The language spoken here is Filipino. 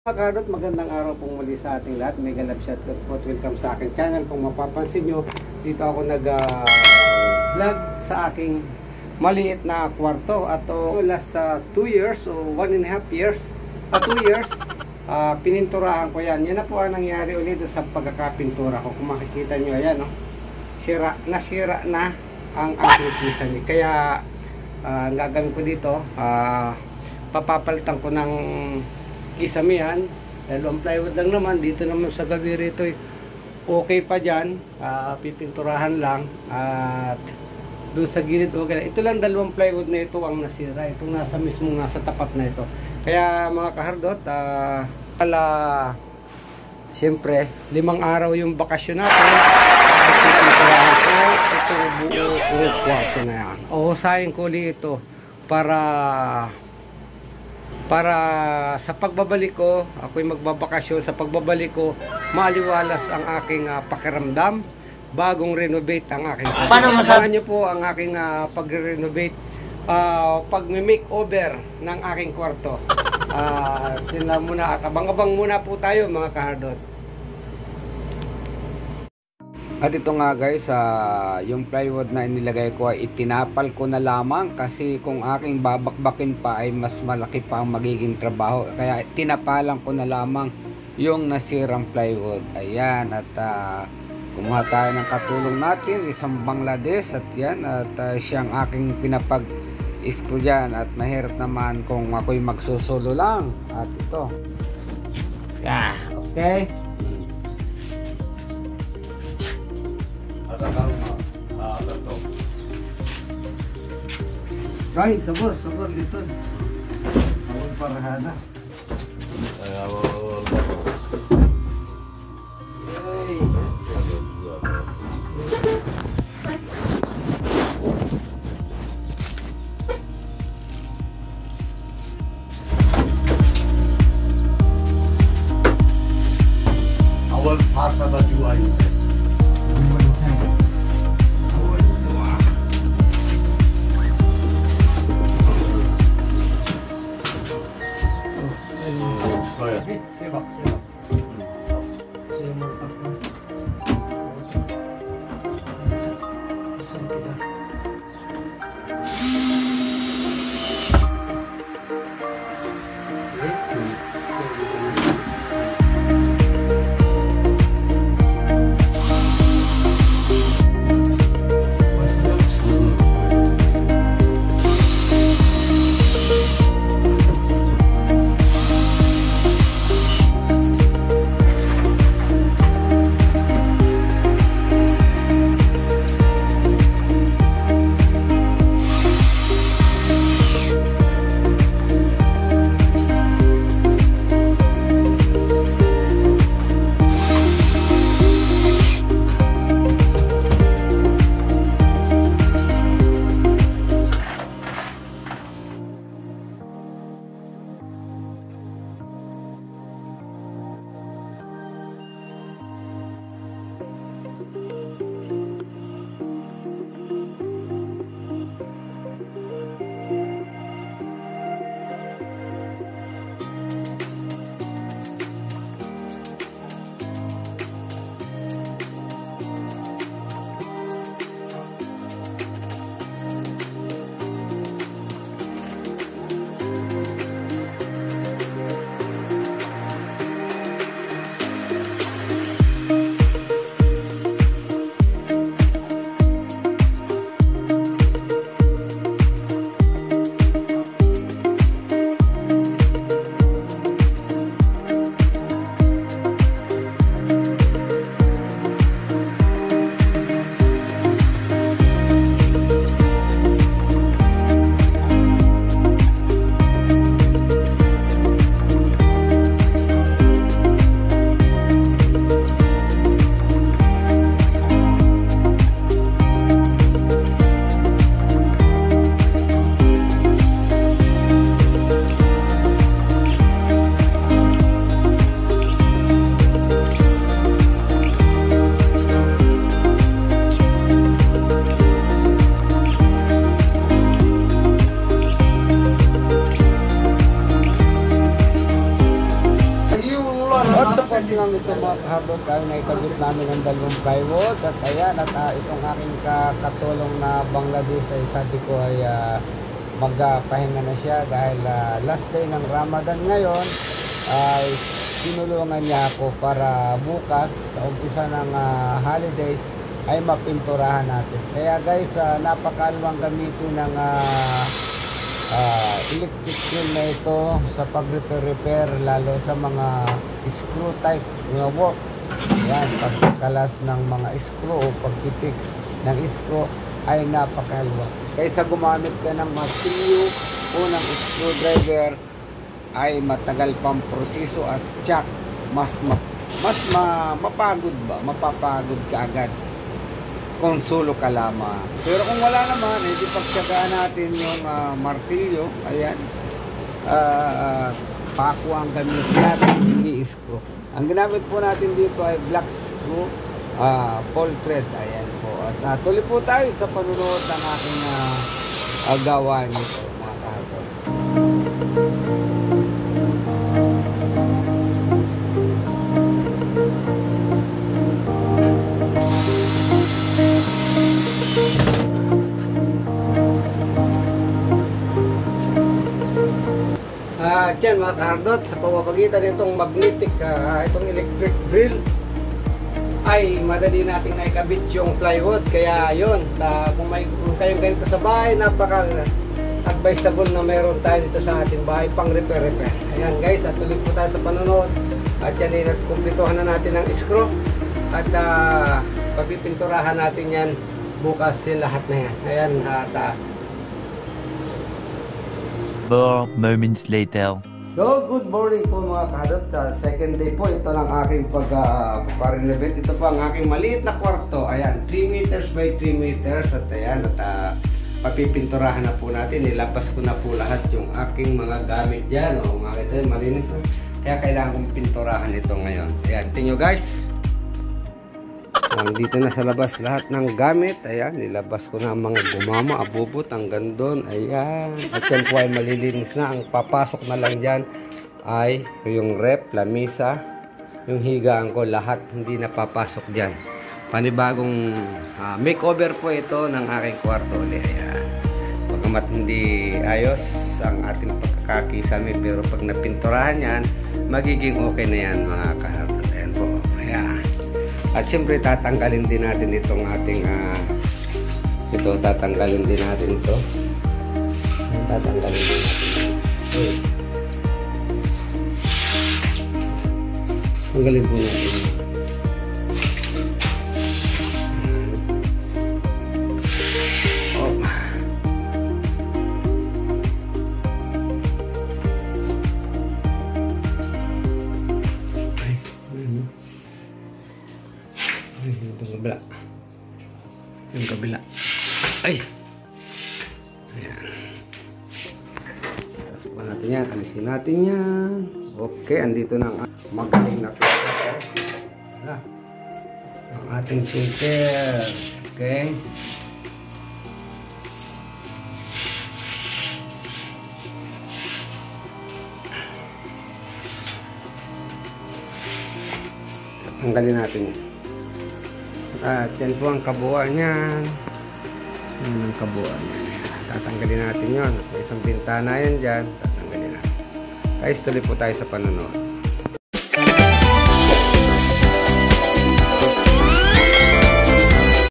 Mga karot, magandang araw pong muli sa ating lahat. Mega love shot at welcome sa aking channel. Kung mapapansin nyo, dito ako nag-vlog sa aking maliit na kwarto. At last 2 years o 1.5 years, 2 years, pininturahan ko yan. Yan na po ang nangyari ulit sa pagkakapintura ko. Kung makikita nyo, ayan, no? Nasira na ang aking kisame. Kaya, ang gagawin ko dito, papapalitan ko ng kisamihan dahil ang plywood lang naman. Dito naman sa gabi rito okay pa dyan, pipinturahan lang at doon sa gilid okay lang. Ito lang dalawang plywood na ito ang nasira, itong nasa mismong nasa tapat na ito. Kaya mga kahardot, siyempre 5 araw yung bakasyon natin at pipinturahan ko itong buong kwarto na yan. Uhusayin ko ulit ito para sa pagbabalik ko, ako'y magbabakasyon, sa pagbabalik ko, maliwalas ang aking pakiramdam, bagong renovate ang aking kwarto. Abangan nyo po ang aking pag-renovate, pag-makeover ng aking kwarto. Yun lang muna, at abang-abang muna po tayo mga kahardot. At ito nga guys, yung plywood na inilagay ko ay itinapal ko na lamang kasi kung aking babakbakin pa ay mas malaki pa ang magiging trabaho. Kaya tinapalan ko na lamang yung nasirang plywood. Ayan, at kumuha tayo ng katulong natin, isang Bangladesh at yan, at siyang aking pinapag-screw dyan. At mahirap naman kung ako'y magsusulo lang. At ito. Yeah, okay. Guys, sabor dito. Sabor parahana. Awal pasal baju ayu. Sebab. At sa paglang ito mga kahabot ay naikabit namin ang dalawang plywood. At ayan, at itong aking katulong na Bangladesh ay sabi ko ay magpahinga na siya dahil last day ng Ramadan ngayon ay tinulungan niya ako para bukas sa umpisa ng holiday ay mapinturahan natin. Kaya guys, napakalwang gamitin ng electric drill na ito sa pag-repair lalo sa mga screw type na work. Yan, pagkalas ng mga screw o pag-fix ng screw ay napakalwang. Kaysa gumamit ka ng martilyo o ng screwdriver ay matagal pang proseso at tsak mapagod mapapagod ka agad kung solo ka lamang. Pero kung wala naman, di pagtsagaan natin yung martilyo. Ayan, pako ang gamit natin, hindi screw. Ang ginamit po natin dito ay black screw, full thread. Ayan po. At tuloy po tayo sa panunood ng aking gawa nito mga kahabot. Diyan mga kahardot, sa pamamagitan nitong magnetic, itong electric drill ay madali nating naikabit yung plywood. Kaya yun, kung kayong ganito sa bahay, napaka advisable na meron tayo dito sa ating bahay pang repair. Ayan guys, at tuloy po tayo sa panonood. At yan ay kumplituhan na natin ng screw at pagpipinturahan natin yan bukas yung lahat na yan. Ayan, at 4 moments later. so, good morning po mga kahadot. Second day po ito ng aking pag-renovate. Ito po ang aking maliit na kwarto. Ayan, 3 meters by 3 meters. At ayan, at papipinturahan na po natin. Nilabas ko na po lahat yung aking mga gamit dyan. O, makita yun, malinis na. Kaya kailangan kong pinturahan ito ngayon. Ayan, tingnan nyo guys. Dito na sa labas lahat ng gamit. Ayan, nilabas ko na ang mga gumama, abubot, hanggang doon. Ayan. At yan po ay malilinis na. Ang papasok na lang dyan ay yung rep, lamisa, yung higaan ko, lahat hindi na papasok dyan. Panibagong makeover po ito ng aking kwarto ulit. Ayan. Pagamat hindi ayos ang ating pagkakakisame, pero pag napinturahan yan, magiging okay na yan mga kaharap. Ayan po. Ayan. At siyempre tatanggalin din natin itong ating ito, tatanggalin din natin ito. Tatanggalin din natin. Tanggalin po natin. Oh. Yung kabila. Ay! Ayan. Tapos po natin yan. Alisin natin yan. Okay, andito na ang magaling na filter. Ang ating filter. Okay. Tanggalin natin yan. At yan po ang kabuuan niyan. Yan ang kabuuan niyan. Tatanggalin natin yun. May isang bintana yan dyan. Tatanggalin natin. Guys, tuloy po tayo sa panonood.